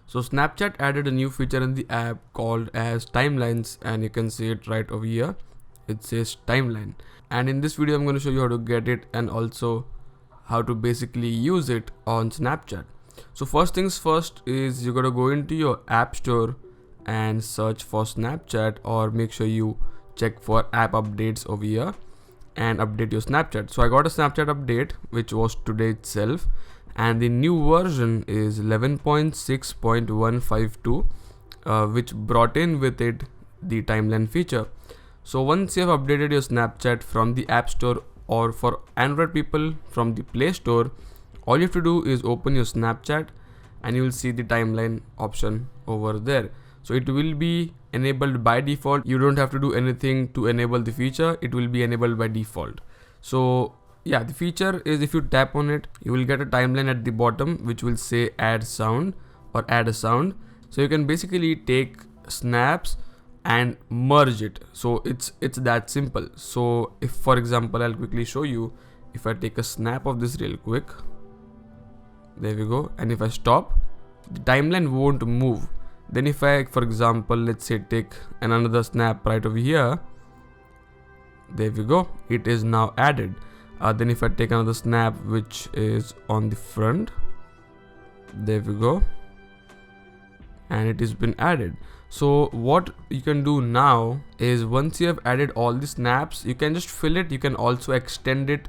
So Snapchat added a new feature in the app called as timelines, and you can see it right over here. It says timeline, and in this video I'm going to show you how to get it and also how to basically use it on Snapchat. So first things first is you got to go into your app store and search for Snapchat, or make sure you check for app updates over here and update your Snapchat. So I got a Snapchat update which was today itself, and the new version is 11.6.152, which brought in with it the timeline feature. So once you have updated your Snapchat from the App Store, or for Android people from the Play Store, all you have to do is open your Snapchat and you will see the timeline option over there. So it will be enabled by default. You don't have to do anything to enable the feature. It will be enabled by default. So yeah, the feature is if you tap on it, you will get a timeline at the bottom which will say add sound or add a sound. So you can basically take snaps and merge it. So it's that simple. So if for example, I'll quickly show you, if I take a snap of this real quick, there we go, and if I stop, the timeline won't move. Then if I, for example, let's say take another snap right over here, there we go, it is now added. Then if I take another snap which is on the front, there we go, and it has been added. So what you can do now is, once you have added all the snaps, you can just fill it. You can also extend it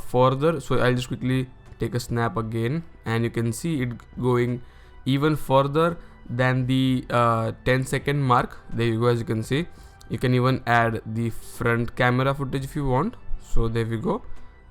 further. So I'll just quickly take a snap again, and you can see it going even further than the 10-second mark. There you go. As you can see, you can even add the front camera footage if you want. So there we go,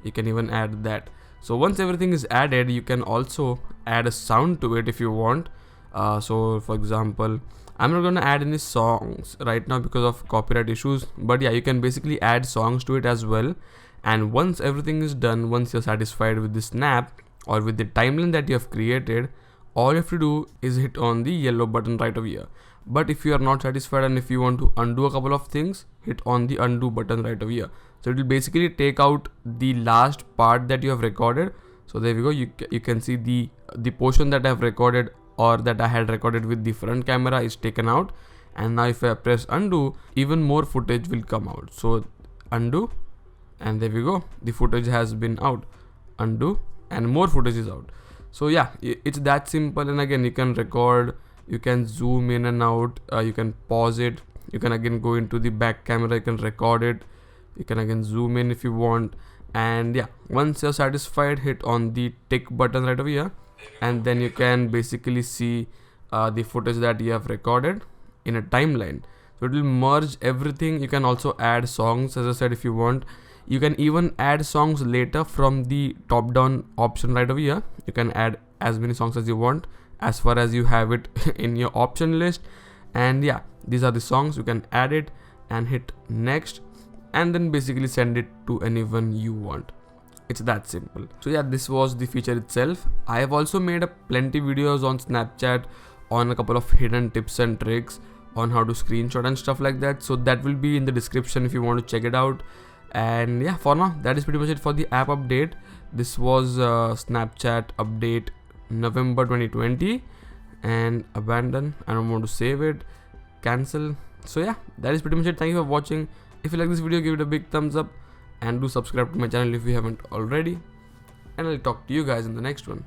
you can even add that. So once everything is added, you can also add a sound to it if you want. So for example, I'm not gonna add any songs right now because of copyright issues, but yeah, you can basically add songs to it as well. And once everything is done, once you're satisfied with the snap or with the timeline that you have created, all you have to do is hit on the yellow button right over here. But if you are not satisfied and if you want to undo a couple of things, hit on the undo button right over here. So it will basically take out the last part that you have recorded. So there we go, you can see the portion that I have recorded, or that I had recorded with the front camera, is taken out. And now if I press undo, even more footage will come out. So undo, and there we go, the footage has been out. Undo, and more footage is out. So yeah, it's that simple. And again, you can record, you can zoom in and out, you can pause it, you can again go into the back camera, you can record it, you can again zoom in if you want. And yeah, once you're satisfied, hit on the tick button right over here, and then you can basically see the footage that you have recorded in a timeline. So it will merge everything. You can also add songs, as I said, if you want. You can even add songs later from the top down option right over here. You can add as many songs as you want, as far as you have it in your option list. And yeah, these are the songs. You can add it and hit next, and then basically send it to anyone you want. It's that simple. So yeah, this was the feature itself. I have also made plenty videos on Snapchat on a couple of hidden tips and tricks on how to screenshot and stuff like that. So that will be in the description if you want to check it out. And yeah, for now, that is pretty much it for the app update. This was Snapchat update November 2020, and abandon. I don't want to save it, cancel. So yeah, that is pretty much it. Thank you for watching. If you like this video, give it a big thumbs up, and do subscribe to my channel if you haven't already. And I'll talk to you guys in the next one.